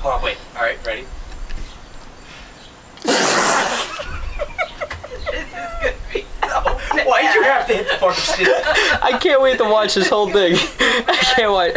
Hold on, wait. All right, ready? This is gonna be so bad. Why'd you have to hit the fucking stick? I can't wait to watch this whole thing. I can't wait.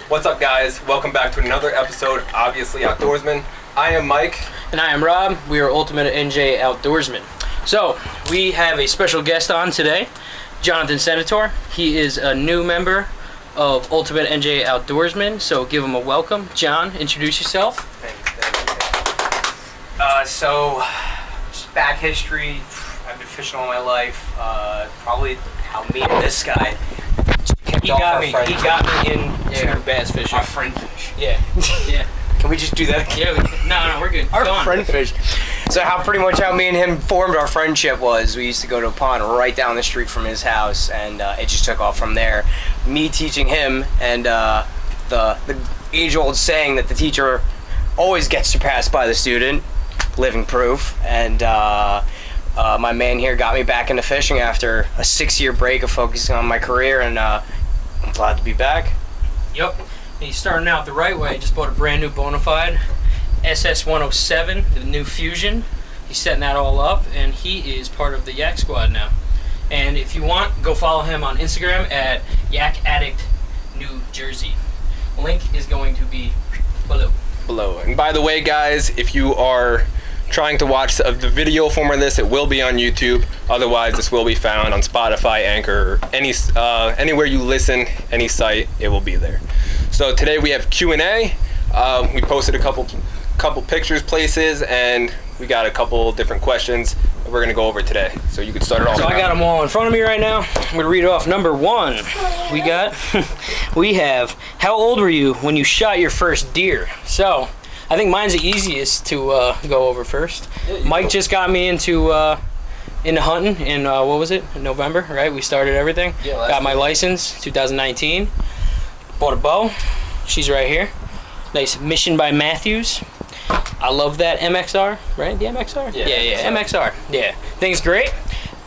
What's up, guys? Welcome back to another episode of Obviously Outdoorsmen. I am Mike. And I am Rob. We are Ultimate NJ Outdoorsmen. So, we have a special guest on today, Jonathan Senator. He is a new member of Ultimate NJ Outdoorsmen, so give him a welcome. John, introduce yourself. Thank you. So, just back history. I've been fishing all my life. Probably how me and this guy He got me into bass fishing. Our friend fish. Yeah. Yeah. Can we just do that? Yeah. No, we're good. Our Go on. friend fish. So how me and him formed our friendship was we used to go to a pond right down the street from his house, and it just took off from there. Me teaching him, and the age-old saying that the teacher always gets surpassed by the student, living proof. And my man here got me back into fishing after a 6-year break of focusing on my career, and I'm glad to be back. Yep. And he's starting out the right way. Just bought a brand new Bonafide SS107, the new Fusion. He's setting that all up, and he is part of the Yak Squad now. And if you want, go follow him on Instagram at Yak Addict New Jersey. Link is going to be below. And by the way, guys, if you are trying to watch the video form of this, it will be on YouTube. Otherwise, this will be found on Spotify, Anchor, anywhere you listen, any site, it will be there. So today we have Q&A. We posted a couple pictures, places, and we got a couple different questions that we're gonna go over today. So you can start it off. So I got them all in front of me right now. I'm gonna read off number one. We have, how old were you when you shot your first deer? So, I think mine's the easiest to go over first. Yeah, Mike just got me into hunting in, what was it, in November, right? We started everything. Yeah, got my license, 2019. Bought a bow. She's right here. Nice Mission by Matthews. I love that MXR, right? The MXR? Yeah, MXR. Yeah, thing's great.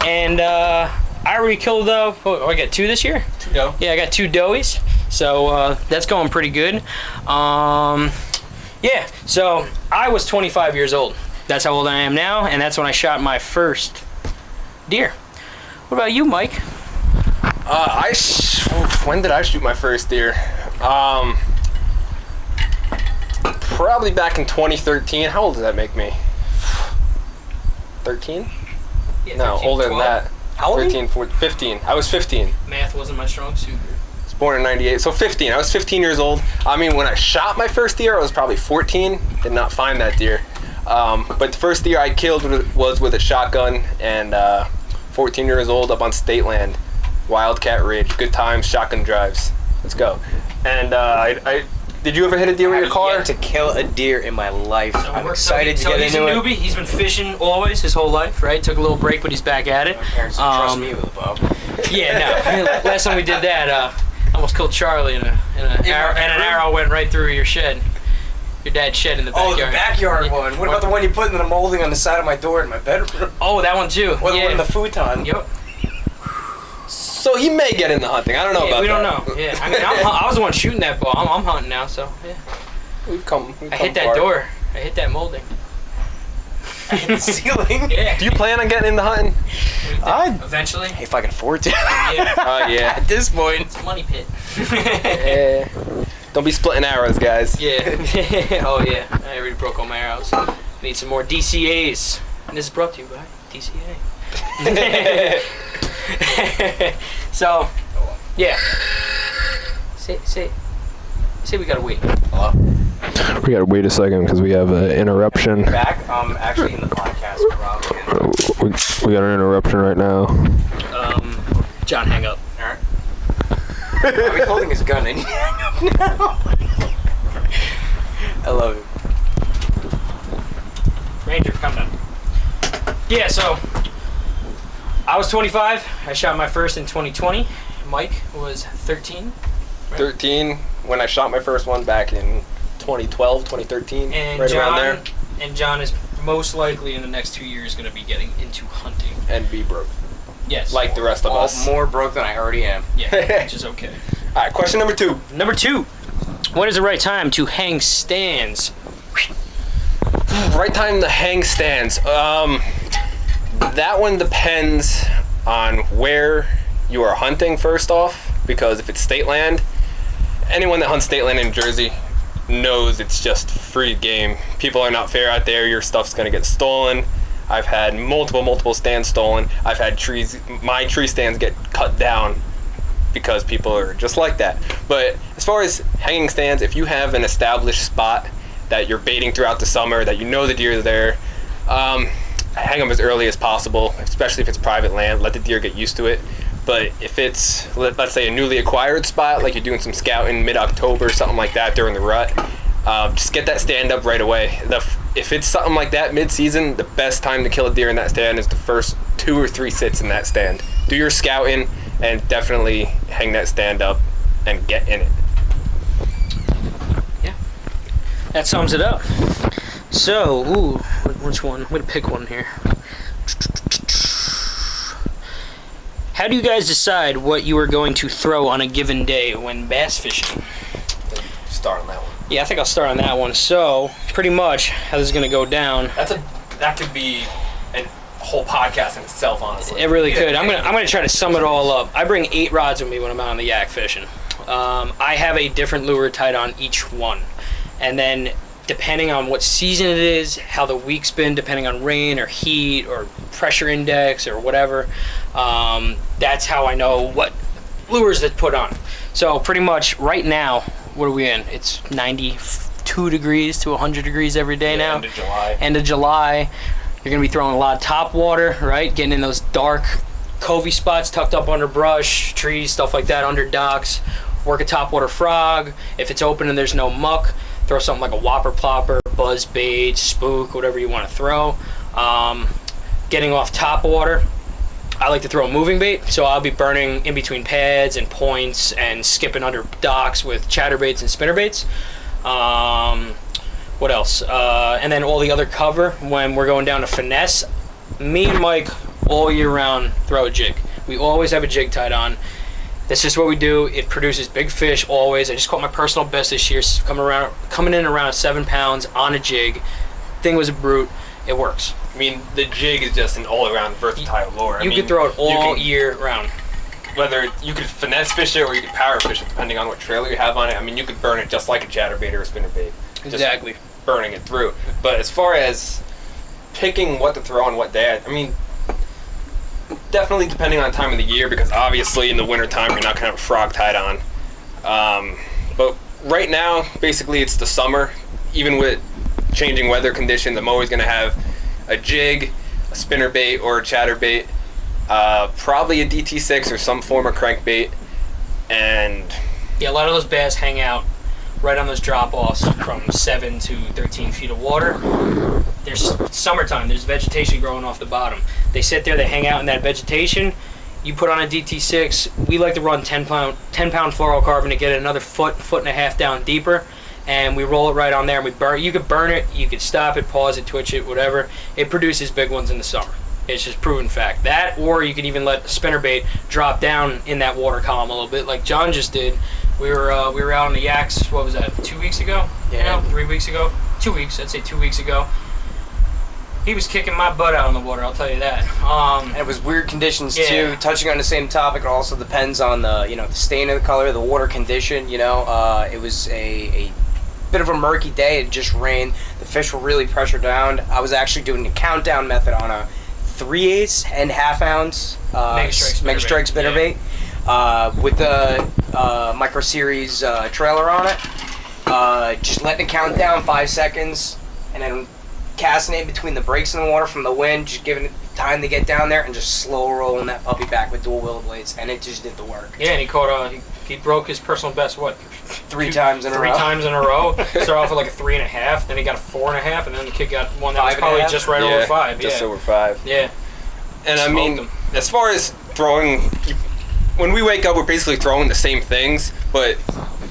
And I already killed, I got 2 this year? 2 doe. Yeah, I got 2 does. So that's going pretty good. Yeah, so I was 25 years old. That's how old I am now, and that's when I shot my first deer. What about you, Mike? When did I shoot my first deer? Probably back in 2013. How old does that make me? 13? Yeah, no, 13, older 12. than that. How old? 13, 14, 15. I was 15. Math wasn't my strong suit. Born in 98, so 15. I was 15 years old. I mean, when I shot my first deer, I was probably 14. Did not find that deer. But the first deer I killed was with a shotgun, and 14 years old up on state land, Wildcat Ridge. Good times, shotgun drives. Let's go. And did you ever hit a deer with your car? I've yet to kill a deer in my life. So I'm excited to get into it. He's a newbie. He's been fishing always his whole life, right? Took a little break, but he's back at it. My parents don't trust me with a bow. Yeah, no. Last time we did that, almost killed Charlie, and an arrow went right through your shed. Your dad's shed in the backyard. Oh, the backyard one. What about the one you put in the molding on the side of my door in my bedroom? Oh, that one too. Or the one in the futon. Yep. So he may get into hunting. I don't know about that. We don't know. Yeah, I mean, I was the one shooting that bow. I'm hunting now, so yeah. We've come I hit that far. door. I hit that molding. I hit the ceiling. Yeah. Do you plan on getting into hunting? Eventually. If I can afford to. Yeah. Yeah. At this point. It's a money pit. Yeah. Don't be splitting arrows, guys. Yeah. Oh yeah. I already broke all my arrows. Need some more DCAs. And this is brought to you by DCA. So, yeah. Say we gotta wait. Hello? We gotta wait a second because we have an interruption. Back. I'm actually in the podcast with Rob. We got an interruption right now. John, hang up. Alright. He's holding his gun and hang up now. I love it. Ranger, come down. Yeah, so I was 25. I shot my first in 2020. Mike was 13. Right? 13 when I shot my first one back in 2012, 2013, And right John, around there. And John is most likely in the next 2 years going to be getting into hunting. And be broke. Yes. Like the rest of us. More broke than I already am. Yeah, which is okay. All right, question number 2. Number 2. When is the right time to hang stands? Right time to hang stands. That one depends on where you are hunting, first off, because if it's state land, anyone that hunts state land in Jersey knows it's just free game. People are not fair out there. Your stuff's gonna get stolen. I've had multiple stands stolen. I've had my tree stands get cut down because people are just like that. But as far as hanging stands, if you have an established spot that you're baiting throughout the summer, that you know the deer are there, hang them as early as possible, especially if it's private land. Let the deer get used to it. But if it's, let's say, a newly acquired spot, like you're doing some scouting mid-October, something like that during the rut, just get that stand up right away. If it's something like that mid-season, the best time to kill a deer in that stand is the first 2 or 3 sits in that stand. Do your scouting and definitely hang that stand up and get in it. Yeah. That sums it up. So, which one? I'm going to pick one here. How do you guys decide what you are going to throw on a given day when bass fishing? Start on that one. Yeah, I think I'll start on that one. So, pretty much how this is going to go down. That could be a whole podcast in itself, honestly. It really could. I'm gonna try to sum it all up. I bring 8 rods with me when I'm out on the yak fishing. I have a different lure tied on each one, and then depending on what season it is, how the week's been, depending on rain or heat or pressure index or whatever, that's how I know what lures to put on. So pretty much right now, what are we in? It's 92 degrees to 100 degrees every day now. End of July. End of July. You're going to be throwing a lot of top water, right? Getting in those dark covey spots tucked up under brush, trees, stuff like that, under docks. Work a topwater frog. If it's open and there's no muck, throw something like a whopper plopper, buzz bait, spook, whatever you want to throw. Getting off top water, I like to throw a moving bait, so I'll be burning in between pads and points and skipping under docks with chatterbaits and spinnerbaits. What else? And then all the other cover, when we're going down to finesse, me and Mike all year round throw a jig. We always have a jig tied on. That's just what we do. It produces big fish always. I just caught my personal best this year, coming in around 7 pounds on a jig. Thing was a brute. It works. I mean, the jig is just an all-around versatile lure. You could throw it all year round. Whether you could finesse fish it or you could power fish it, depending on what trailer you have on it. I mean, you could burn it just like a chatterbait or a spinnerbait. Exactly. Burning it through. But as far as picking what to throw on what day, I mean, definitely depending on time of the year, because obviously in the wintertime you're not going to have a frog tied on. But right now, basically it's the summer. Even with changing weather conditions, I'm always going to have a jig, a spinnerbait, or a chatterbait, probably a DT6 or some form of crankbait. And yeah, a lot of those bass hang out right on those drop-offs from 7 to 13 feet of water. There's summertime, there's vegetation growing off the bottom. They sit there, they hang out in that vegetation. You put on a DT6, we like to run 10 pound fluorocarbon to get it another foot and a half down deeper, and we roll it right on there and we burn it. You could burn it, you could stop it, pause it, twitch it, whatever. It produces big ones in the summer. It's just proven fact. That, or you can even let a spinnerbait drop down in that water column a little bit, like John just did. We were out on the yaks, what was that, 2 weeks ago? Yeah. 3 weeks ago? 2 weeks, I'd say 2 weeks ago. He was kicking my butt out on the water, I'll tell you that. And it was weird conditions Yeah. too. Touching on the same topic, it also depends on the the stain of the color, the water condition. It was a bit of a murky day. It just rained. The fish were really pressured down. I was actually doing the countdown method on a 3/8 and half ounce Mega Strike spinnerbait with the Micro Series trailer on it. Just letting it count down 5 seconds, and then casting it between the breaks in the water from the wind, just giving it time to get down there, and just slow rolling that puppy back with dual willow blades, and it just did the work. Yeah, and he caught he broke his personal best, what? 3 times in a row. 3 times in a row. Started off with like a 3.5, then he got a 4.5, and then the kid got one that was 5.5? probably just right over 5. Just yeah. over 5. Yeah. And I Smoked mean, him. as far as throwing, when we wake up, we're basically throwing the same things, but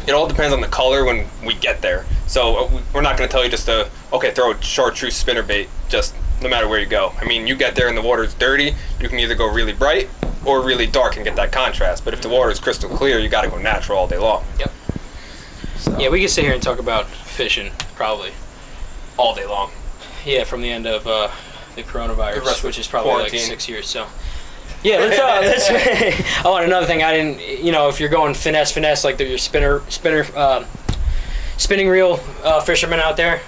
it all depends on the color when we get there. So we're not going to tell you just to, okay, throw a chartreuse spinnerbait, just no matter where you go. I mean, you get there and the water's dirty, you can either go really bright or really dark and get that contrast. But if the water's crystal clear, you got to go natural all day long. Yep. So, Yeah, we could sit here and talk about fishing probably. all day long. Yeah, from the end of the The coronavirus, rest which of is probably quarantine. like 6 years. So, yeah, let's. Oh, and another thing, I didn't. If you're going finesse, like your spinning reel fishermen out there,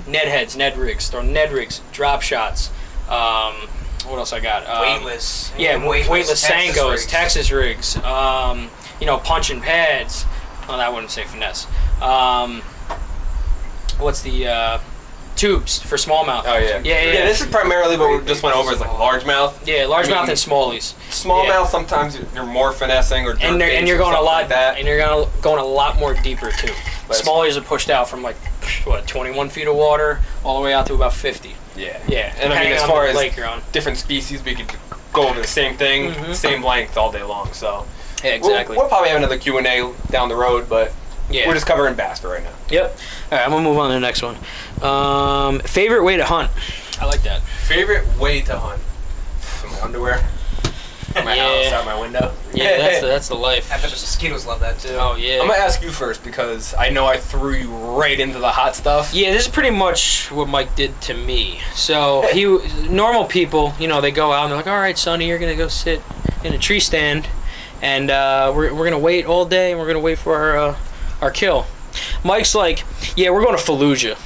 Ned heads, Ned rigs, throw Ned rigs, drop shots. What else I got? Weightless. Yeah, weightless Texas Sankos, rigs. Texas rigs. Punching pads. Well, I wouldn't say finesse. What's the tubes for smallmouth? Oh, yeah. Yeah. This is primarily what we just went over is like largemouth. Yeah, largemouth I mean, and smallies. Smallmouth, Yeah. sometimes you're more finessing or And baits you're or going a something lot like that. and you're going a lot more deeper too. But- Smallies are pushed out from 21 feet of water all the way out to about 50. Yeah. Yeah, And I mean, depending as on far the as lake you're on. different species, we could go over the same thing, same length all day long. So Yeah, exactly. we'll probably have another Q&A down the road, but Yeah. we're just covering bass for right now. Yep. All right, I'm gonna move on to the next one. Favorite way to hunt. I like that. Favorite way to hunt? In my underwear. In my house, out my window. Yeah, that's the life. I bet the mosquitoes love that too. Oh yeah. I'm gonna ask you first because I know I threw you right into the hot stuff. Yeah, this is pretty much what Mike did to me. So normal people, they go out and they're like, "All right, Sonny, you're gonna go sit in a tree stand, and we're gonna wait all day, and we're gonna wait for our kill." Mike's like, "Yeah, we're going to Fallujah."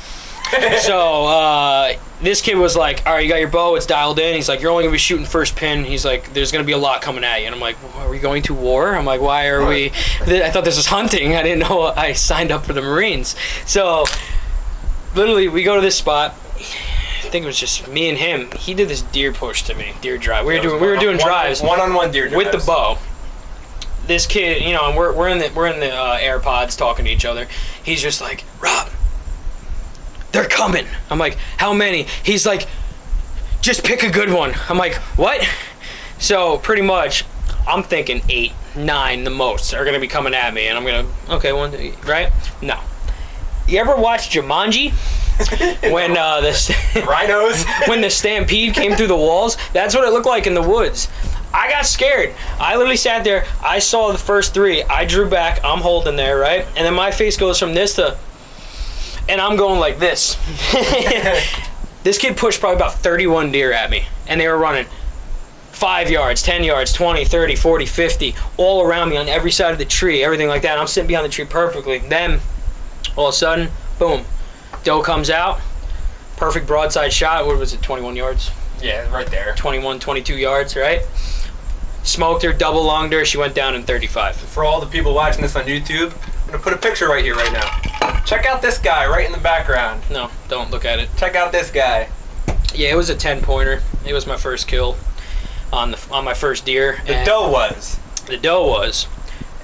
So this kid was like, "All right, you got your bow, it's dialed in." He's like, "You're only gonna be shooting first pin." He's like, "There's gonna be a lot coming at you." And I'm like, "Are we going to war?" I'm like, "Why are we?" I thought this was hunting. I didn't know I signed up for the Marines. So literally, we go to this spot. I think it was just me and him. He did this deer push to me, deer drive. We were doing drives one-on-one deer drives with the bow. This kid, and we're in the AirPods talking to each other. He's just like, "Rob, they're coming." I'm like, "How many?" He's like, "Just pick a good one." I'm like, "What?" So pretty much, I'm thinking 8, 9 the most are gonna be coming at me, and I'm gonna right? No. You ever watch Jumanji? When the rhinos. when the stampede came through the walls, that's what it looked like in the woods. I got scared. I literally sat there. I saw the first 3. I drew back. I'm holding there, right? And then my face goes from this to, and I'm going like this. This kid pushed probably about 31 deer at me, and they were running 5 yards, 10 yards, 20, 30, 40, 50, all around me on every side of the tree, everything like that. I'm sitting behind the tree perfectly. Then, all of a sudden, boom, doe comes out. Perfect broadside shot. What was it, 21 yards? Yeah, right there. 21, 22 yards, right? Smoked her, double longed her. She went down in 35. For all the people watching this on YouTube, I'm gonna put a picture right here, right now. Check out this guy right in the background. No, don't look at it. Check out this guy. Yeah, it was a 10-pointer. It was my first kill on my first deer. The doe was. The doe was.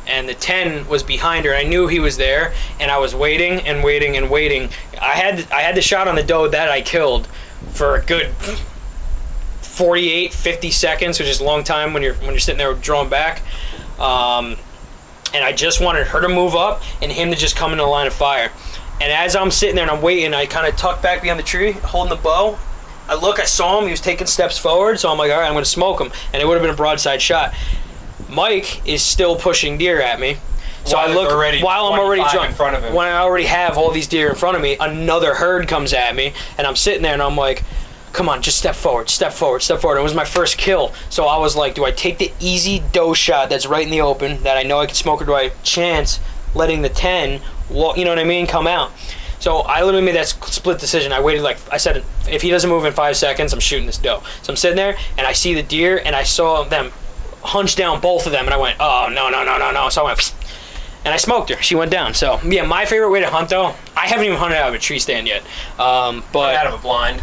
And the 10 was behind her. I knew he was there, and I was waiting and waiting and waiting. I had the shot on the doe that I killed for a good 48, 50 seconds, which is a long time when you're sitting there drawing back. And I just wanted her to move up and him to just come into the line of fire. And as I'm sitting there and I'm waiting, I kind of tuck back behind the tree, holding the bow. I saw him, he was taking steps forward, so I'm like, all right, I'm going to smoke him. And it would have been a broadside shot. Mike is still pushing deer at me. So I look, while I'm already in front of him. when I already have all these deer in front of me, another herd comes at me, and I'm sitting there and I'm like, come on, just step forward, step forward, step forward. It was my first kill. So I was like, do I take the easy doe shot that's right in the open that I know I can smoke, or do I chance letting the 10, you know what I mean, come out? So I literally made that split decision. I waited, I said, if he doesn't move in 5 seconds, I'm shooting this doe. So I'm sitting there and I see the deer and I saw them hunch down, both of them, and I went, oh, no. So I went, and I smoked her. She went down. So yeah, my favorite way to hunt, though, I haven't even hunted out of a tree stand yet. But out of a blind.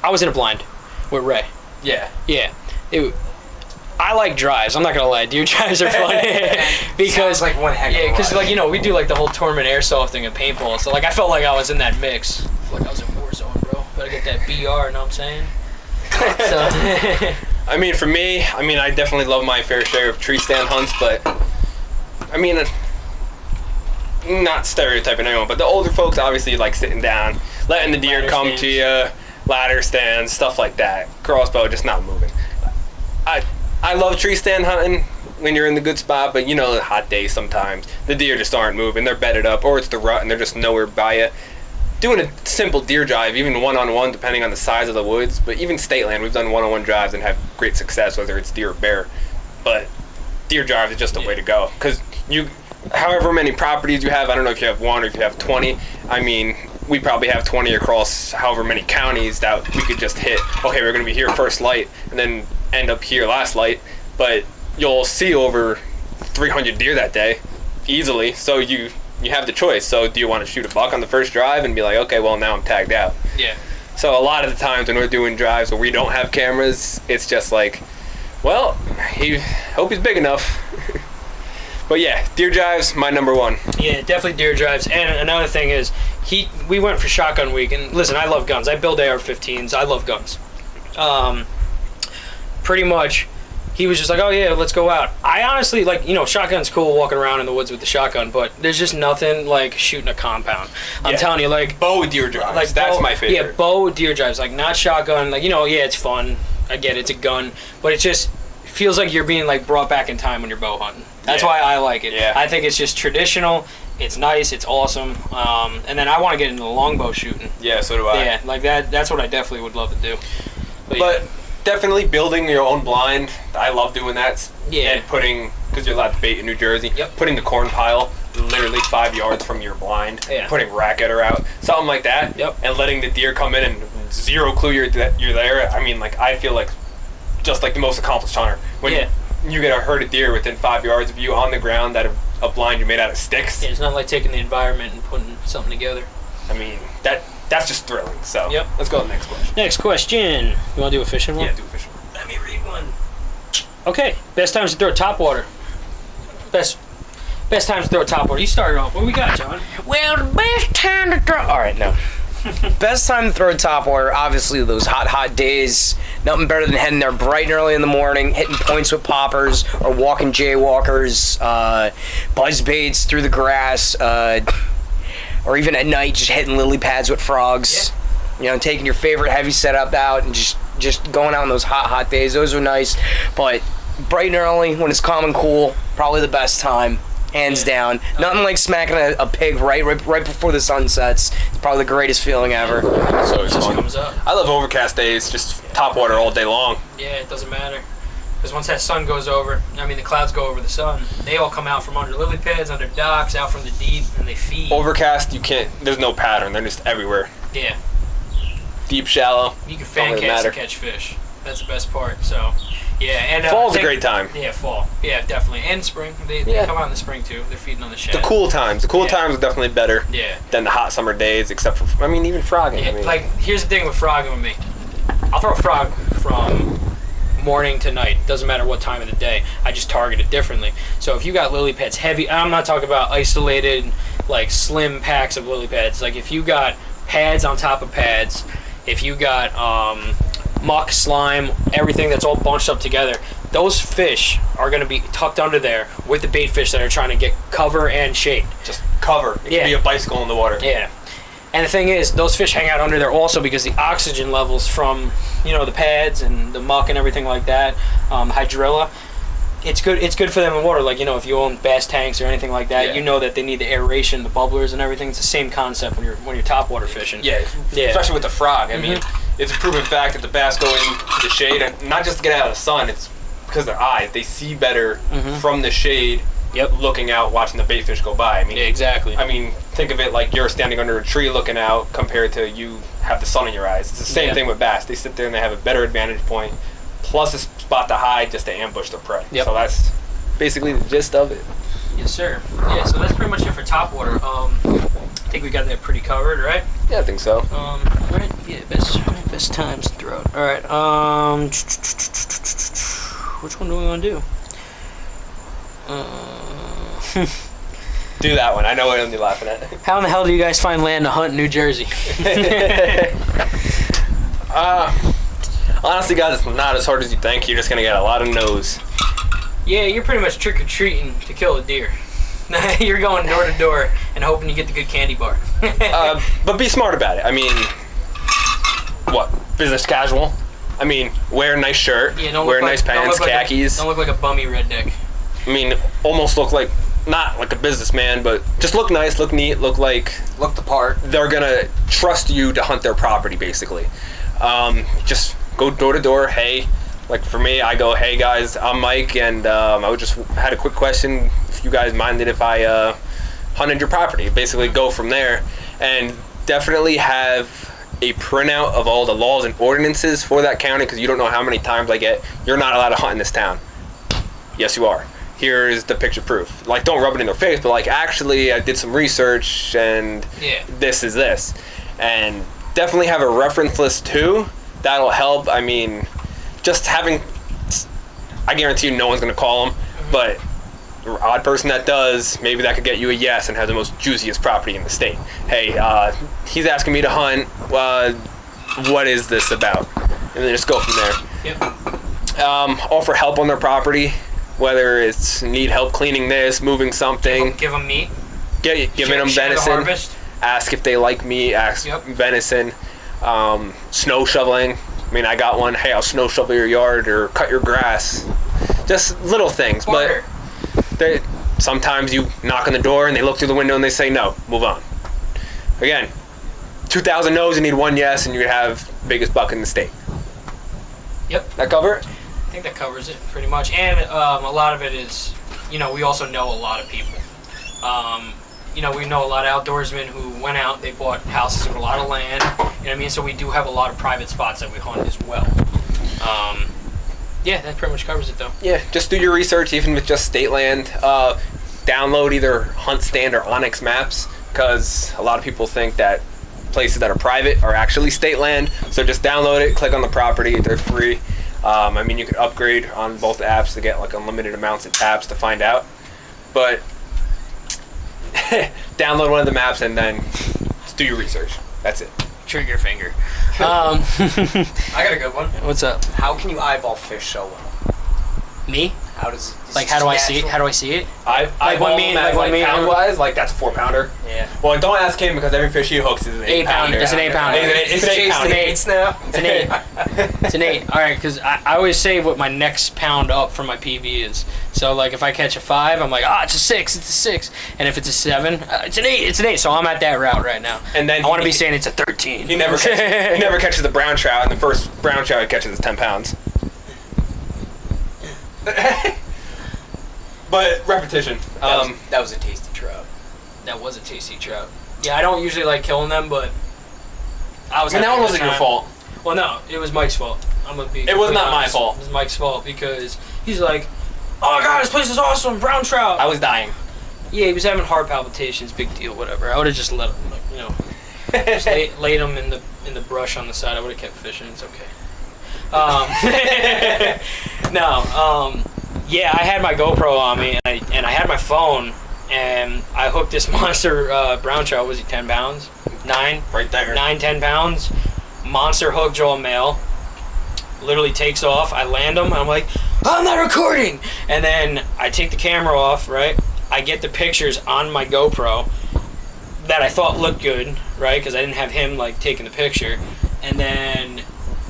I was in a blind with Ray. Yeah. Yeah. I like drives. I'm not gonna lie. Deer drives are fun because Sounds like one heck of a because ride. we do the whole tournament airsofting and paintball. So I felt like I was in that mix. I feel like I was in war zone, bro. Better get that BR. Know what I'm saying? So I mean, for me, I definitely love my fair share of tree stand hunts, but I mean, not stereotyping anyone, but the older folks obviously like sitting down, letting the deer Ladder come stands. to you, ladder stands, stuff like that. Crossbow, just not moving. I love tree stand hunting when you're in the good spot, but you know, the hot days sometimes, the deer just aren't moving. They're bedded up, or it's the rut and they're just nowhere by you. Doing a simple deer drive, even one-on-one, depending on the size of the woods, but even state land, we've done one-on-one drives and have great success, whether it's deer or bear. But deer drives is just the way to go, because however many properties you have, I don't know if you have one or if you have 20. I mean, we probably have 20 across however many counties that we could just hit. Okay, we're going to be here first light, and then end up here last light. But you'll see over 300 deer that day easily, so you have the choice. So do you want to shoot a buck on the first drive and be like, okay, well, now I'm tagged out? Yeah. So a lot of the times when we're doing drives where we don't have cameras, it's just like, well, hope he's big enough. But yeah, deer drives, my number one. Yeah, definitely deer drives. And another thing is, we went for shotgun week, and listen, I love guns. I build AR-15s. I love guns. Pretty much, he was just like, oh yeah, let's go out. I honestly, like, you know, shotgun's cool walking around in the woods with the shotgun, but there's just nothing like shooting a compound. I'm telling you, like, bow deer drives, like that's bow, my favorite. Yeah, bow deer drives, like, not shotgun. Like, you know, yeah, it's fun. I get it, it's a gun, but it just feels like you're being like brought back in time when you're bow hunting. That's why I like it. Yeah. I think it's just traditional. It's nice. It's awesome. And then I want to get into the longbow shooting. Yeah, so do I. Yeah, like that. That's what I definitely would love to do. But definitely building your own blind. I love doing that. Yeah. And putting, because you're allowed to bait in New Jersey. Yep. Putting the corn pile literally 5 yards from your blind. Yeah. Putting racketter out, something like that. Yep. And letting the deer come in and zero clue you're there. I mean, like, I feel like just like the most accomplished hunter. When you get a herd of deer within 5 yards of you on the ground that have a blind you made out of sticks. Yeah, it's not like taking the environment and putting something together. I mean, that's just thrilling. So let's go to the next question. Next question. You want to do a fishing one? Yeah, do a fishing. Let me read one. Okay, best times to throw top water. Best times to throw top water. You started off. What do we got, John? Well, the best time to throw. All right, no. Best time to throw top water, obviously those hot days. Nothing better than heading there bright and early in the morning, hitting points with poppers or walking jaywalkers, buzz baits through the grass, or even at night just hitting lily pads with frogs. Yeah. You know, taking your favorite heavy setup out and just going out on those hot days. Those are nice, but bright and early when it's calm and cool, probably the best time. Hands down. Nothing like smacking a pig right before the sun sets. It's probably the greatest feeling ever. So it's Just fun. comes up. I love overcast days, just top water all day long. Yeah, it doesn't matter. Because once that sun goes over, I mean the clouds go over the sun, they all come out from under lily pads, under docks, out from the deep, and they feed. Overcast, there's no pattern. They're just everywhere. Yeah. Deep, shallow. You can fan cast and catch fish. That's the best part. So, yeah. And fall's a great time. Yeah, fall. Yeah, definitely. And spring. They come out in the spring too. They're feeding on the shad. The cool times. The cool times are definitely better than the hot summer days, except for, I mean, even frogging. Yeah, I mean, like, here's the thing with frogging with me. I'll throw a frog from morning to night. Doesn't matter what time of the day. I just target it differently. So if you got lily pads heavy, I'm not talking about isolated, like, slim packs of lily pads. Like, if you got pads on top of pads, if you got muck, slime, everything that's all bunched up together, those fish are going to be tucked under there with the bait fish that are trying to get cover and shade. just cover. It can be a bicycle in the water. Yeah. And the thing is, those fish hang out under there also because the oxygen levels from, you know, the pads and the muck and everything like that, hydrilla, it's good for them in water. Like, you know, if you own bass tanks or anything like that, you know that they need the aeration, the bubblers and everything. It's the same concept when you're topwater fishing. Yeah, especially with the frog. I mean, it's a proven fact that the bass go into the shade, and not just to get out of the sun, it's because their eyes, they see better from the shade, looking out, watching the bait fish go by. I mean, exactly. I mean, think of it like you're standing under a tree looking out compared to you have the sun in your eyes. It's the same thing with bass. They sit there and they have a better advantage point, plus a spot to hide just to ambush their prey. So that's basically the gist of it. Yes, sir. Yeah, so that's pretty much it for topwater. I think we got that pretty covered, right? Yeah, I think so. Right. Yeah, best times to throw it. All right. Which one do we want to do? Do that one. I know what I'm laughing at. How in the hell do you guys find land to hunt in New Jersey? Honestly, guys, it's not as hard as you think. You're just gonna get a lot of no's. Yeah, you're pretty much trick-or-treating to kill a deer. You're going door to door and hoping you get the good candy bar. But be smart about it. I mean, what? Business casual? I mean, wear a nice shirt, wear nice pants, khakis. Don't look like a bummy redneck. I mean, almost look like, not like a businessman, but just look nice, look neat, look the part. They're gonna trust you to hunt their property, basically. Just go door to door. Hey, like for me, I go, hey guys, I'm Mike, and I just had a quick question. If you guys minded if I hunted your property, basically go from there, and definitely have a printout of all the laws and ordinances for that county, because you don't know how many times I get, you're not allowed to hunt in this town. Yes, you are. Here's the picture proof. Like, don't rub it in their face, but like, actually, I did some research, and this is this. And definitely have a reference list too. That'll help. I mean, just having, I guarantee you no one's gonna call them, but odd person that does, maybe that could get you a yes and have the most juiciest property in the state. Hey, he's asking me to hunt. What is this about? And then just go from there. Yep. Offer help on their property, whether it's need help cleaning this, moving something. Give them meat. Giving them venison. Ask if they like meat. Ask venison. Snow shoveling. I mean, I got one. Hey, I'll snow shovel your yard or cut your grass. Just little things, but sometimes you knock on the door and they look through the window and they say no, move on. Again, 2,000 no's, you need one yes, and you have biggest buck in the state. Yep. That cover it? I think that covers it pretty much. And a lot of it is, we also know a lot of people. We know a lot of outdoorsmen who went out, they bought houses with a lot of land, you know what I mean? So we do have a lot of private spots that we hunt as well. Yeah, that pretty much covers it though. Yeah, just do your research, even with just state land. Download either Hunt Stand or Onyx Maps, because a lot of people think that places that are private are actually state land. So just download it, click on the property, they're free. I mean, you can upgrade on both apps to get like unlimited amounts of tabs to find out. But download one of the maps and then just do your research. That's it. Trigger finger. I got a good one. What's up? How can you eyeball fish so well? Me? How does like how do I see it? How do I see it? Like pound wise, like that's a 4-pounder. Yeah. Well, don't ask him because every fish he hooks is an 8-pounder. It's an 8-pounder. It's an 8-pounder. It's an 8. It's an 8. All right, because I always say what my next pound up for my PB is. So like if I catch a 5, I'm like, it's a 6. It's a 6. And if it's a 7, it's an 8. It's an 8. So I'm at that route right now. And then I want to be saying it's a 13. He never catches the brown trout, and the first brown trout he catches is 10 pounds. But repetition. That was a tasty trout. That was a tasty trout. Yeah, I don't usually like killing them, but that one wasn't your fault. Well, no, it was Mike's fault. It was not my fault. It was Mike's fault because he's like, "Oh God, this place is awesome, brown trout." I was dying. Yeah, he was having heart palpitations. Big deal, whatever. I would have just let him, just laid him in the brush on the side. I would have kept fishing. It's okay. Yeah, I had my GoPro on me, and I had my phone, and I hooked this monster brown trout. Was he 10 pounds? 9? Right there. 9, 10 pounds. Monster hook, jaw male. Literally takes off. I land him, and I'm like, I'm not recording! And then I take the camera off, right? I get the pictures on my GoPro that I thought looked good, right? Because I didn't have him, taking the picture. And then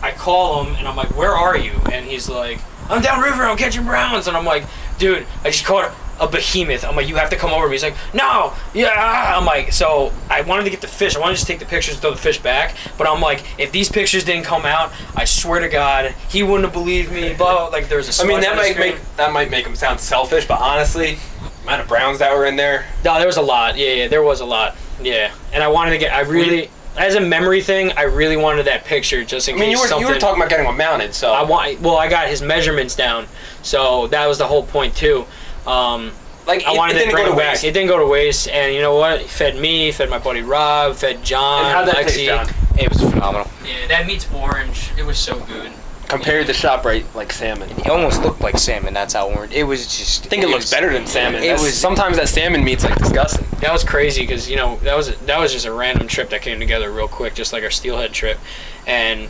I call him, and I'm like, where are you? And he's like, I'm downriver, I'm catching browns. And I'm like, dude, I just caught a behemoth. I'm like, you have to come over. He's like, no, yeah. I'm like, so I wanted to get the fish. I wanted to just take the pictures and throw the fish back. But I'm like, if these pictures didn't come out, I swear to God, he wouldn't have believed me. Blah, like there's a smudge. I mean, that might make him sound selfish, but honestly, the amount of browns that were in there. No, there was a lot. Yeah, there was a lot. Yeah, and I wanted to get. As a memory thing, I really wanted that picture just in case. You were talking about getting one mounted, so I got his measurements down, so that was the whole point too. I wanted to bring it back. It didn't go to waste, and you know what? It fed me, fed my buddy Rob, fed John, and how'd that Lexi. taste, John? It was phenomenal. Yeah, that meat's orange. It was so good. Compared to ShopRite, like salmon. It almost looked like salmon. That's how orange. It was just. I think it looks better than salmon. It was sometimes that salmon meat's disgusting. That was crazy because that was just a random trip that came together real quick, just like our steelhead trip, and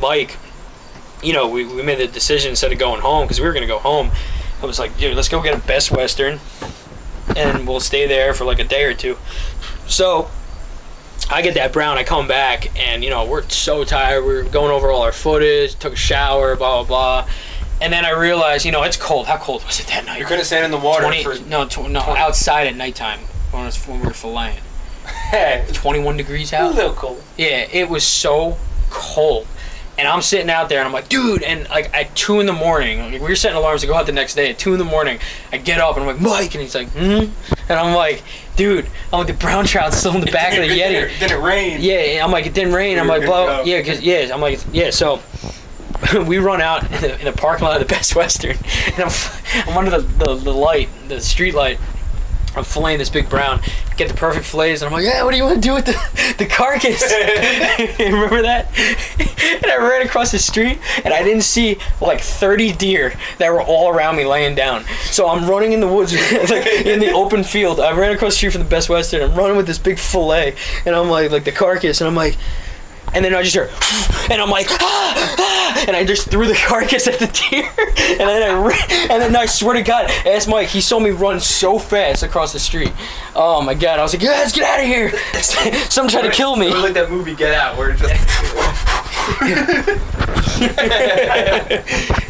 Mike you know, we made the decision instead of going home, because we were going to go home. I was like, dude, let's go get a Best Western, and we'll stay there for like a day or two. So I get that brown, I come back, and, you know, we're so tired. We're going over all our footage, took a shower, blah, blah, blah. And then I realized, you know, it's cold. How cold was it that night? You couldn't stand in the water 20, outside at nighttime when we were filleting. 21 degrees out. A little cold. Yeah, it was so cold. And I'm sitting out there, and I'm like, dude, and like at 2 in the morning, like, we were setting alarms to go out the next day. At 2 in the morning, I get up, and I'm like, Mike, and he's like, And I'm like, dude, I'm like, the brown trout's still in the back of the Yeti. Did it rain? Yeah, I'm like, it didn't rain. I'm like, well, yeah, I'm like, yeah, so we run out in the parking lot of the Best Western, and I'm under the light, the street light. I'm filleting this big brown, get the perfect fillets, and I'm like, yeah, what do you want to do with the carcass? Remember that? And I ran across the street, and I didn't see like 30 deer that were all around me laying down. So I'm running in the woods, like in the open field. I ran across the street from the Best Western. I'm running with this big fillet, and I'm like the carcass, and I'm like, and then I just hear, and I'm like, and I just threw the carcass at the deer, and then I swear to God, ask Mike, he saw me run so fast across the street. Oh my God, I was like, yeah, let's get out of here. Someone tried to kill me. It was like that movie Get Out, where it just...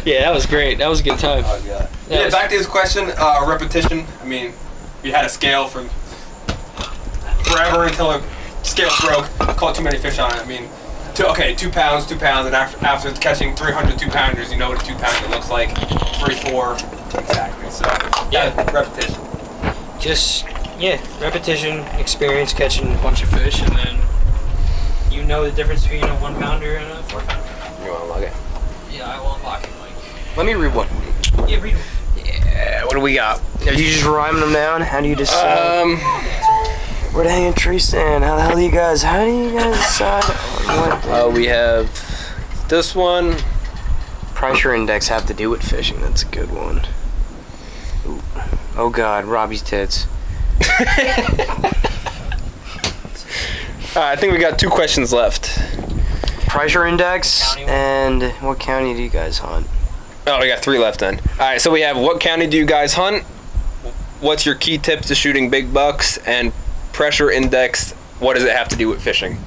Yeah, that was great. That was a good time. Oh God. Back to his question, repetition. I mean, we had a scale from forever until it scale broke. Caught too many fish on it. I mean, 2 pounds, and after catching 300 2-pounders, you know what a 2-pounder looks like. 3, 4, exactly. So yeah, repetition. Just repetition, experience catching a bunch of fish, and then you know the difference between a 1-pounder and a 4-pounder. You want to log it? Yeah, I will unlock it, Mike. Let me read one. Yeah, read them. Yeah, what do we got? Are you just rhyming them down? How do you decide? Where the hanging tree stand? How do you guys decide on what? We have this one. Pressure index have to do with fishing. That's a good one. Ooh. Oh God, Robbie's tits. I think we got 2 questions left. Pressure index County one. and what county do you guys hunt? Oh, we got 3 left then. All right, so we have what county do you guys hunt? What's your key tips to shooting big bucks? And pressure index, what does it have to do with fishing?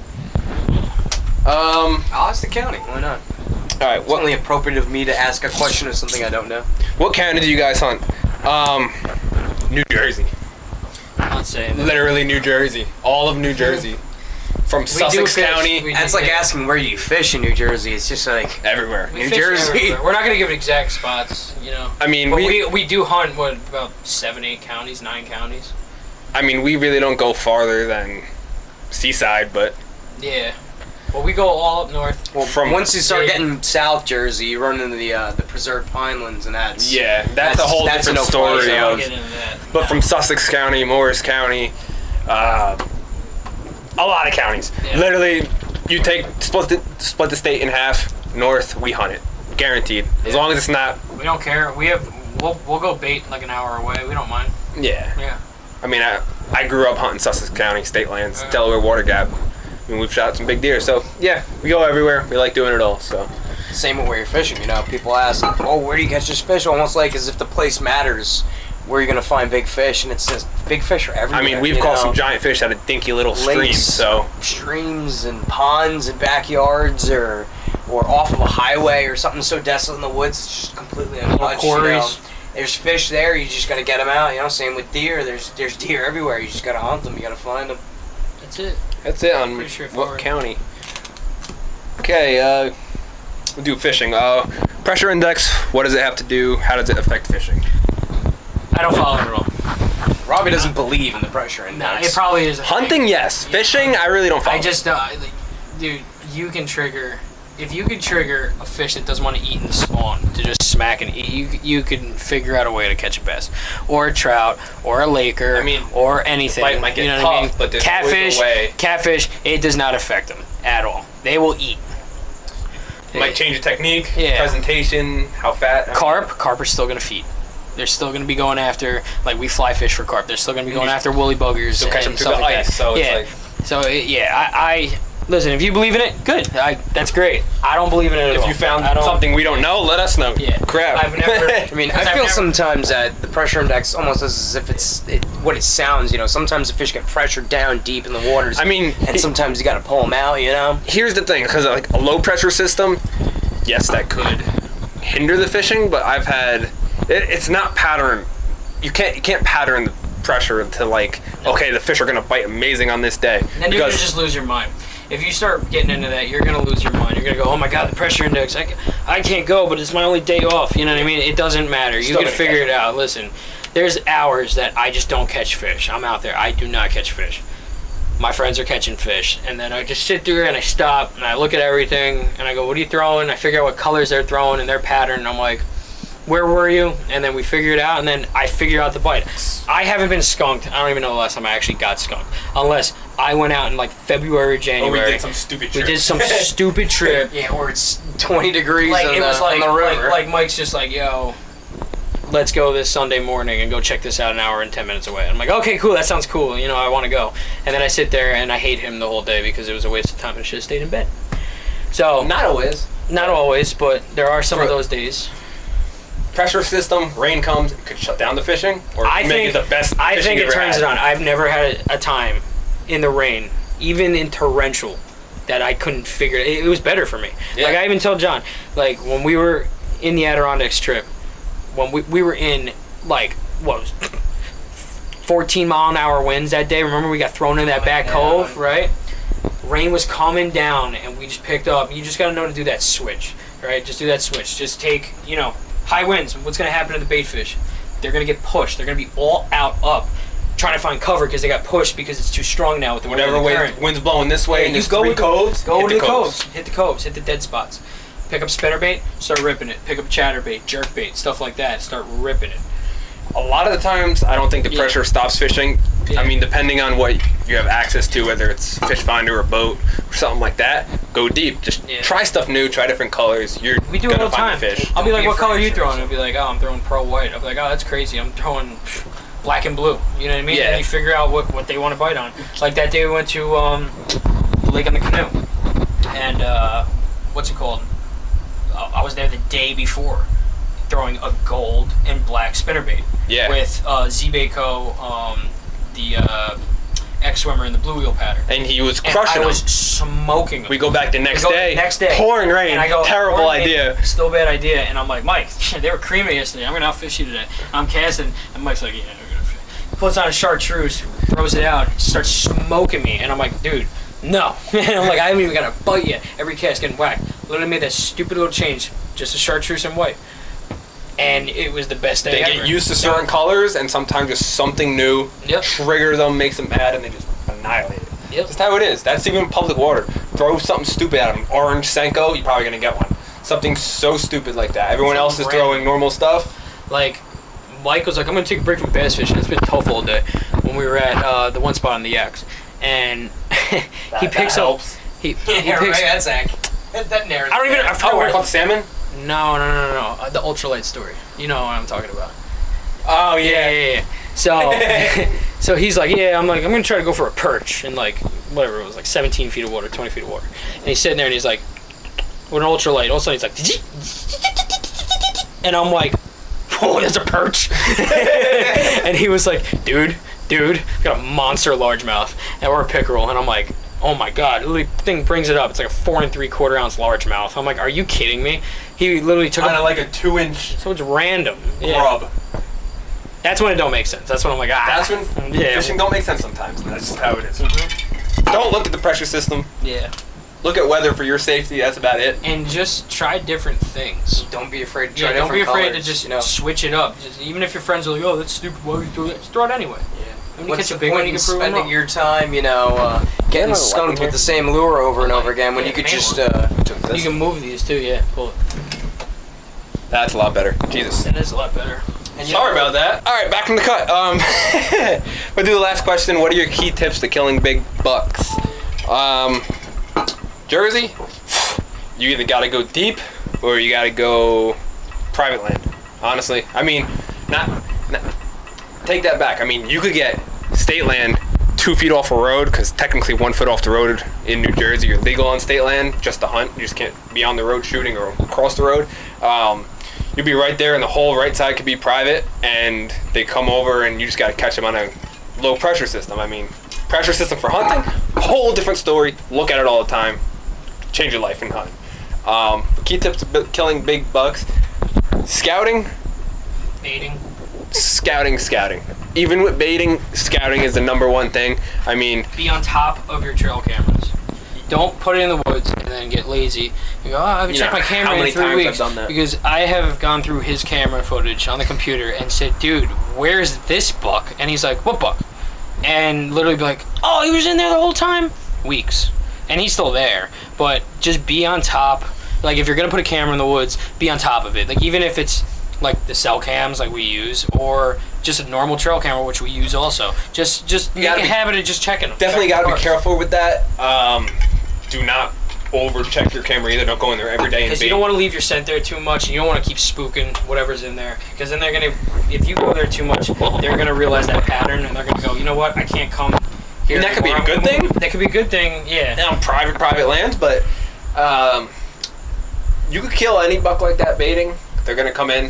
I'll ask the county. Why not? All right, It's only appropriate of me to ask a question of something I don't know. what county do you guys hunt? New Jersey. I'm not saying that. Literally New Jersey. All of New Jersey. From Sussex County. That's like asking where do you fish in New Jersey. It's just like Everywhere. We New fish Jersey. everywhere. We're not gonna give exact spots, you know. I mean, But we do hunt about 7, 8 counties, 9 counties. we really don't go farther than Seaside, but Yeah. Well, we go all up north. well, from- once you start Yeah. getting South Jersey, you run into the preserved pinelands, and that's that's a whole that's different no story. fun I don't Of, get into that. but from Sussex County, Morris County, a lot of counties. Yeah. Literally, you split the state in half. North, we hunt it, guaranteed. As long as it's not. We don't care. We'll go bait like an hour away. We don't mind. Yeah. Yeah. I grew up hunting Sussex County state lands, Delaware Water Gap. We've shot some big deer, so yeah, we go everywhere. We like doing it all. So same with where you're fishing. You know, people ask, "Oh, where do you catch this fish?" Almost like as if the place matters where you're gonna find big fish, and it's just big fish are everywhere. we've caught some giant fish out of dinky little streams. Lakes, So streams and ponds and backyards, or off of a highway or something so desolate in the woods, it's just completely untouched. You know? quarries. There's fish there. You just gotta get them out. You know, same with deer. There's deer everywhere. You just gotta hunt them. You gotta find them. That's it. that's it on Pretty what straightforward. county. Okay, we'll do fishing. Pressure index. What does it have to do? How does it affect fishing? I don't follow it at all. Robbie doesn't believe in the pressure index. Nah, it probably is. Hunting, yes. Fishing, I really don't follow. I just dude, you can trigger. If you can trigger a fish that doesn't want to eat and spawn to just smack and eat, you can figure out a way to catch a bass, or a trout, or a laker, or anything. Might get you know tough, what I mean? but there's always a way. Catfish, it does not affect them at all. They will eat. Might change the technique, Yeah. presentation, how fat. Carp are still gonna feed. They're still gonna be going after, like, we fly fish for carp. They're still gonna be going after woolly buggers. You'll catch them and through stuff the like ice, that. so it's yeah. like. So Listen, if you believe in it, good. That's great. I don't believe in it at all. If you found I don't- something we don't know, let us know. Yeah. Crap. I've never. I mean, I feel sometimes that the pressure index almost as if it's what it sounds. You know, sometimes the fish get pressured down deep in the waters. I mean, and sometimes you got to pull them out. You know. here's the thing, because like a low pressure system, yes, that could hinder the fishing, but I've had it's not pattern. You can't pattern the pressure to like, okay, the fish are gonna bite amazing on this day. Then you're gonna just lose your mind. If you start getting into that, you're gonna lose your mind. You're gonna go, oh my god, the pressure index. I can't go, but it's my only day off. You know what I mean? It doesn't matter. You can figure it out. Listen, there's hours that I just don't catch fish. I'm out there. I do not catch fish. My friends are catching fish, and then I just sit there and I stop and I look at everything and I go, what are you throwing? I figure out what colors they're throwing and their pattern. And I'm like, where were you? And then we figure it out, and then I figure out the bite. I haven't been skunked. I don't even know the last time I actually got skunked, unless I went out in like February or January. Or we did some stupid trip. We did some stupid trip. Yeah, or it's 20 degrees Like on, it was on the river. like Mike's just like, yo, let's go this Sunday morning and go check this out an hour and 10 minutes away. I'm like, okay, cool, that sounds cool. You know, I want to go. And then I sit there and I hate him the whole day because it was a waste of time and I should have stayed in bed. So Not always. not always, but there are some of those days. Pressure system, rain comes, it could shut down the fishing, or I make think it the best I fishing think you it ever turns had. it on. I've never had a time in the rain, even in torrential, that I couldn't figure it. It was better for me. Yeah. Like I even told John, like when we were in the Adirondacks trip, when we were in like what was 14-mile-an-hour winds that day. Remember we got thrown in that back cove, right? Rain was coming down, and we just picked up. You just got to know to do that switch, right? Just do that switch. Just take, high winds. What's going to happen to the bait fish? They're going to get pushed. They're going to be all out up, trying to find cover because they got pushed because it's too strong now with the Whatever wind and the way current. wind's blowing this way, Yeah, and you there's go three with the- coves, Go hit to the coves. coves. Hit the coves. Hit the dead spots. Pick up spinnerbait. Start ripping it. Pick up chatterbait, jerkbait, stuff like that. Start ripping it. A lot of the times, I don't think the Yeah. pressure stops fishing. Yeah. I mean, depending on what you have access to, whether it's fish finder or boat or something like that, go deep. Just try stuff new, try different colors. You're We do it gonna all the find time. the fish. I'll be Don't like, be what color are afraid you to throwing? I'll be like, oh, I'm throwing pearl white. I'll be like, oh, that's crazy. I'm throwing black and blue. You know what I mean? Yeah. And you figure out what they want to bite on. Like that day we went to the lake on the canoe. And what's it called? I was there the day before throwing a gold and black spinnerbait. Yeah. With Z-Baco, the X-Swimmer and the blue wheel pattern. And he was And crushing I was them. smoking them. We go back the next We go day. next day. Pouring rain. And I go, Terrible pouring rain, idea. Still bad idea. And I'm like, Mike, they were creamy yesterday. I'm going to outfish you today. I'm casting. And Mike's like, yeah, we're going to fish. Puts on a chartreuse, throws it out, starts smoking me. And I'm like, dude, no. And I'm like, I haven't even got a bite yet. Every cast getting whacked. Literally made that stupid little change. Just a chartreuse and white. And it was the best day They ever. get used to certain colors, and sometimes just something new Yep. triggers them, makes them mad, and they just annihilate it. Yep. That's how it is. That's even public water. Throw something stupid at them. Orange Senko, you're probably going to get one. Something so stupid like that. Everyone else is Something throwing random. normal stuff. Like, Mike was like, I'm going to take a break from bass fishing. It's been tough all day. When we were at the one spot on the Yaks. And he picks up. helps. He Yeah, picks. right, that's Zach. That narrative. I don't even. I forgot Oh, where what about the salmon? No. The ultralight story. You know what I'm talking about. Oh, Yeah. So, so he's like, I'm gonna try to go for a perch in like whatever it was, like 17 feet of water, 20 feet of water. And he's sitting there and he's like, with an ultralight. All of a sudden he's like, and I'm like, oh, there's a perch. And he was like, dude, got a monster largemouth, and we're a pickerel. And I'm like, oh my god, literally thing brings it up. It's like a 4 3/4 ounce largemouth. I'm like, are you kidding me? He literally took Kind a, of like a 2-inch so it's random. Yeah. grub. That's when it don't make sense. That's when I'm like, That's when yeah. fishing don't make sense sometimes. That's just how it is. Don't look at the pressure system. Yeah. Look at weather for your safety. That's about it. And just try different things. Don't be afraid to try Yeah, don't be different afraid colors, to just you know? switch it up. Just, even if your friends are like, oh, that's stupid, why would you do that? Just throw it anyway. Yeah. When you What's catch the a big one, point you in can prove 'em spending up. your time, getting Yeah, skunked with the same lure over and over again when you could Yeah, just You can move these too, yeah. Pull it. That's a lot better. Jesus. And it's a lot better. and Sorry about that. All right, back from the cut. We'll do the last question. What are your key tips to killing big bucks? Jersey, you either got to go deep or you got to go private land. Honestly, I mean, not take that back. I mean, you could get state land 2 feet off a road, because technically 1 foot off the road in New Jersey, you're legal on state land just to hunt. You just can't be on the road shooting or across the road. You'll be right there, and the whole right side could be private, and they come over, and you just got to catch them on a low pressure system. I mean, pressure system for hunting, whole different story. Look at it all the time. Change your life in hunting. Key tips to killing big bucks: scouting, Baiting. scouting. Even with baiting, scouting is the #1 thing. I mean, Be on top of your trail cameras. Don't put it in the woods and then get lazy. You go, oh, I haven't checked my how camera many in 3 times weeks. I've done that? Because I have gone through his camera footage on the computer and said, dude, where's this buck? And he's like, what buck? And literally be like, oh, he was in there the whole time? Weeks. And he's still there. But just be on top. Like, if you're going to put a camera in the woods, be on top of it. Like, even if it's like the cell cams like we use, or just a normal trail camera, which we use also. Just make a habit of just checking them. definitely got to be careful with that. Do not over check your camera either. Don't go in there every day and Because bait. you don't want to leave your scent there too much, and you don't want to keep spooking whatever's in there. Because then they're going to, if you go there too much, they're going to realize that pattern, and they're going to go, you know what, I can't come here. And that could be a anymore. good thing. That could be a good thing, yeah. On private lands, but you could kill any buck like that baiting. They're gonna come in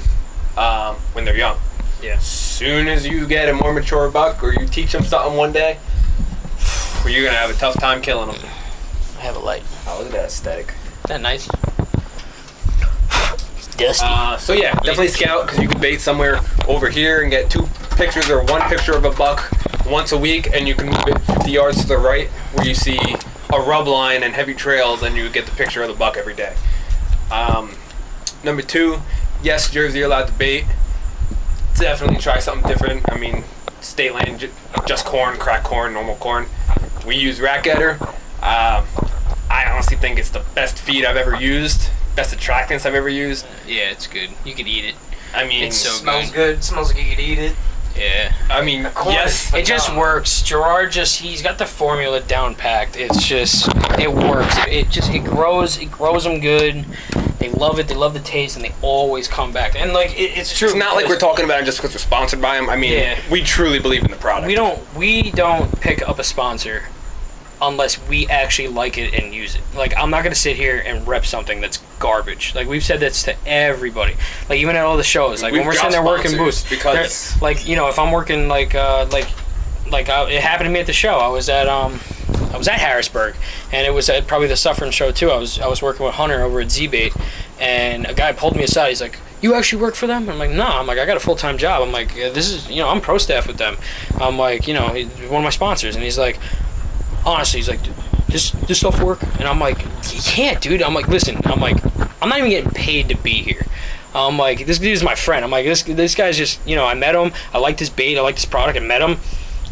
when they're young. Yeah. Soon as you get a more mature buck, or you teach them something one day, you're gonna have a tough time killing them. I have a light. Oh, look at that aesthetic. Isn't that nice? It's dusty. So yeah, definitely scout, because you can bait somewhere over here and get 2 pictures or 1 picture of a buck once a week, and you can move it 50 yards to the right where you see a rub line and heavy trails, and you get the picture of the buck every day. #2, yes, Jersey, you're allowed to bait. Definitely try something different. I mean, state land, just corn, cracked corn, normal corn. We use rat getter. I honestly think it's the best feed I've ever used, best attractants I've ever used. Yeah, it's good. You could eat it. I mean, It's so Smells good. Smells like you could eat it. Yeah. I mean, corn yes, is It just works. Gerard he's got the formula down packed. It's just, it works. It grows them good. They love it. They love the taste, and they always come back. And like, it's true. it's not like we're talking about it just because we're sponsored by them. I mean, Yeah. we truly believe in the product. We don't pick up a sponsor unless we actually like it and use it. Like, I'm not gonna sit here and rep something that's garbage. Like, we've said this to everybody. Like, even at all the shows. Like, when We've we're got sitting there working sponsors booths, because- they're- like, you know, if I'm working it happened to me at the show. I was at Harrisburg, and it was at probably the Suffering show too. I was working with Hunter over at Z-Bait, and a guy pulled me aside. He's like, "You actually work for them?" I'm like, "No." I'm like, "I got a full-time job." I'm like, "This is, you know, I'm pro staff with them." I'm like, you know, he's one of my sponsors, and he's like, honestly, he's like, this stuff work? And I'm like, yeah, dude. I'm like, listen, I'm like, I'm not even getting paid to be here. I'm like, this dude's my friend. I'm like, this guy's just, you know, I met him. I like this bait. I like this product. I met him.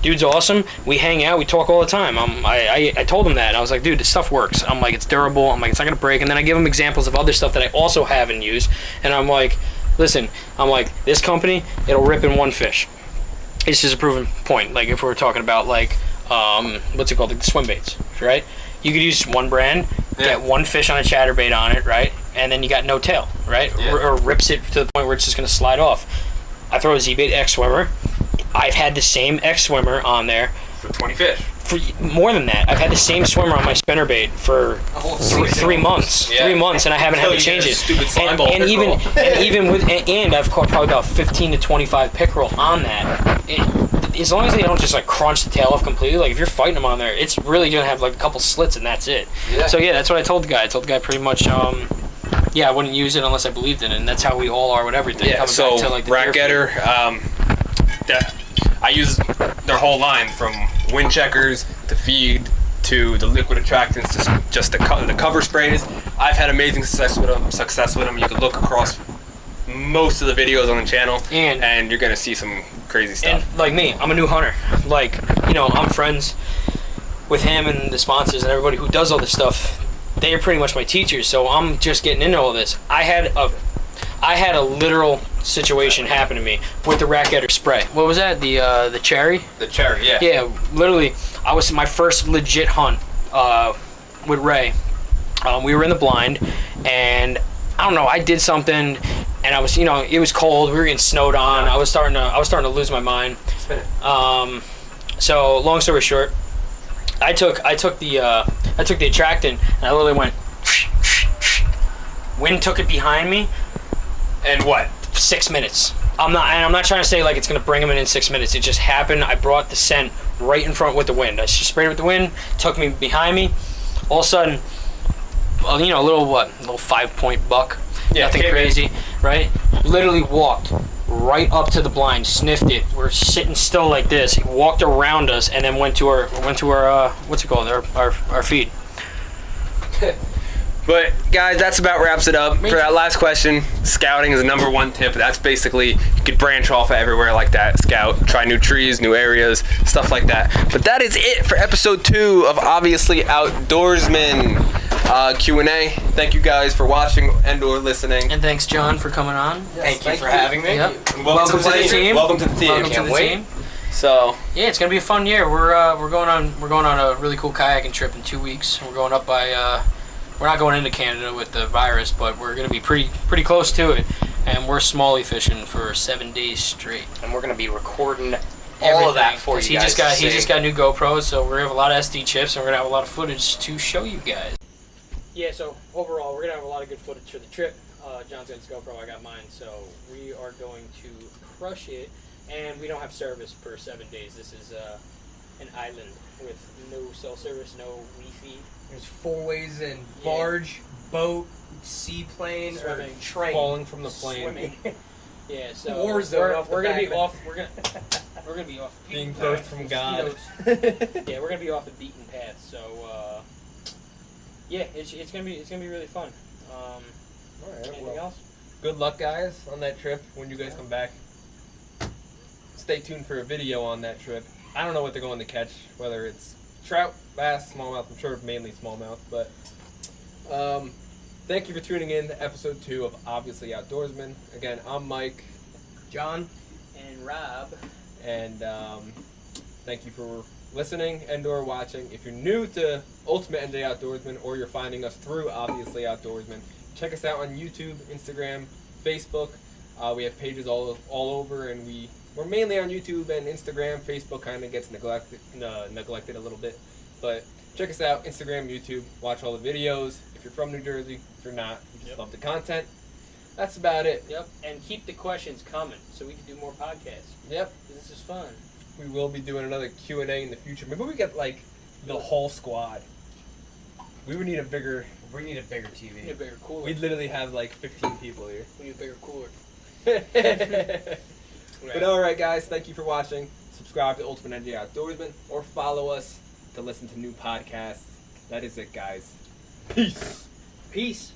Dude's awesome. We hang out. We talk all the time. I told him that. And I was like, dude, this stuff works. I'm like, it's durable. I'm like, it's not going to break. And then I give him examples of other stuff that I also have and use. And I'm like, listen, I'm like, this company, it'll rip in one fish. It's just a proven point. Like, if we're talking about, like, what's it called? Like the swim baits, right? You could use one brand, get one fish on a chatterbait on it, right? And then you got no tail, right? Yeah. Or rips it to the point where it's just going to slide off. I throw a Z-Bait X swimmer. I've had the same X swimmer on there For 20 fish. for more than that. I've had the same swimmer on my spinnerbait for three months. Yeah. 3 months, and I haven't had to change it. Stupid slime ball and pickerel. even with I've caught probably about 15 to 25 pickerel on that. As long as they don't just like crunch the tail off completely, like if you're fighting them on there, it's really gonna have like a couple slits and that's it. Yeah. So yeah, that's what I told the guy. I told the guy pretty much, yeah, I wouldn't use it unless I believed in it, and that's how we all are with everything. Yeah, Coming so back to, like, the rat deer getter, feed. I use their whole line from wind checkers to feed to the liquid attractants to just the cover sprays. I've had amazing success with them. You can look across most of the videos on the channel, and you're gonna see some crazy stuff. And like me, I'm a new hunter. Like, you know, I'm friends with him and the sponsors and everybody who does all this stuff. They are pretty much my teachers, so I'm just getting into all this. I had a literal situation happen to me with the rat getter spray. What was that? The cherry? The cherry, yeah. Yeah, literally, I was my first legit hunt with Ray. We were in the blind, and I don't know, I did something, and I was, you know, it was cold. We were getting snowed on. I was starting to lose my mind. Spin it. So long story short, I took the attractant and I literally went. Wind took it behind me. And what? 6 minutes. I'm not trying to say like it's gonna bring him in 6 minutes. It just happened. I brought the scent right in front with the wind. I just sprayed it with the wind. Took me behind me. All of a sudden, a little 5-point buck. Yeah, Nothing crazy, right? Literally walked right up to the blind, sniffed it. We're sitting still like this. He walked around us and then went to our what's it called? Our feed. But guys, that's about wraps it up. For that last question, scouting is the number one tip. That's basically, you could branch off everywhere like that. Scout, try new trees, new areas, stuff like that. But that is it for episode 2 of Obviously Outdoorsmen Q&A. Thank you guys for watching and or listening. And thanks, John, for coming on. Thank you for having me. Yep. And welcome to the team. Welcome to the team. Welcome to Can't the wait. team. So Yeah, it's gonna be a fun year. We're going on a really cool kayaking trip in 2 weeks. We're going up by. We're not going into Canada with the virus, but we're gonna be pretty close to it, and we're smalley fishing for 7 days straight. And we're gonna be recording all of that for you He guys. just got new GoPros, so we're gonna have a lot of SD chips, and we're gonna have a lot of footage to show you guys. Yeah, so overall, we're gonna have a lot of good footage for the trip. John's got his GoPro, I got mine, so we are going to crush it. And we don't have service for 7 days. This is an island with no cell service, no Wi-Fi. There's 4 ways in: barge, boat, seaplane, or train. falling from the plane, Swimming. Yeah, so War zone off the we're gonna back be of it. off. We're gonna be off. the being beaten birthed path. from God. Mosquitoes. Yeah, we're gonna be off the beaten path. So yeah, it's gonna be really fun. All right. Anything Well, else? good luck, guys, on that trip when you guys come back. Stay tuned for a video on that trip. I don't know what they're going to catch, whether it's trout, bass, smallmouth. I'm sure mainly smallmouth, but thank you for tuning in to episode 2 of Obviously Outdoorsmen. Again, I'm Mike, John. And Rob. and thank you for listening and or watching. If you're new to Ultimate NJ Outdoorsman, or you're finding us through Obviously Outdoorsman, check us out on YouTube, Instagram, Facebook. We have pages all over, and we're mainly on YouTube and Instagram. Facebook kind of gets neglected a little bit, but check us out, Instagram, YouTube. Watch all the videos. If you're from New Jersey, if you're not, you just love the content. That's about it. Yep. And keep the questions coming so we can do more podcasts. Yep. This is fun. We will be doing another Q&A in the future. Maybe we get like the whole squad. We would need a bigger. We need a bigger We need TV. a bigger cooler. We'd literally have like 15 people here. We need a bigger cooler. But alright guys, thank you for watching. Subscribe to Ultimate NJ Outdoorsman or follow us to listen to new podcasts. That is it, guys. Peace. Peace.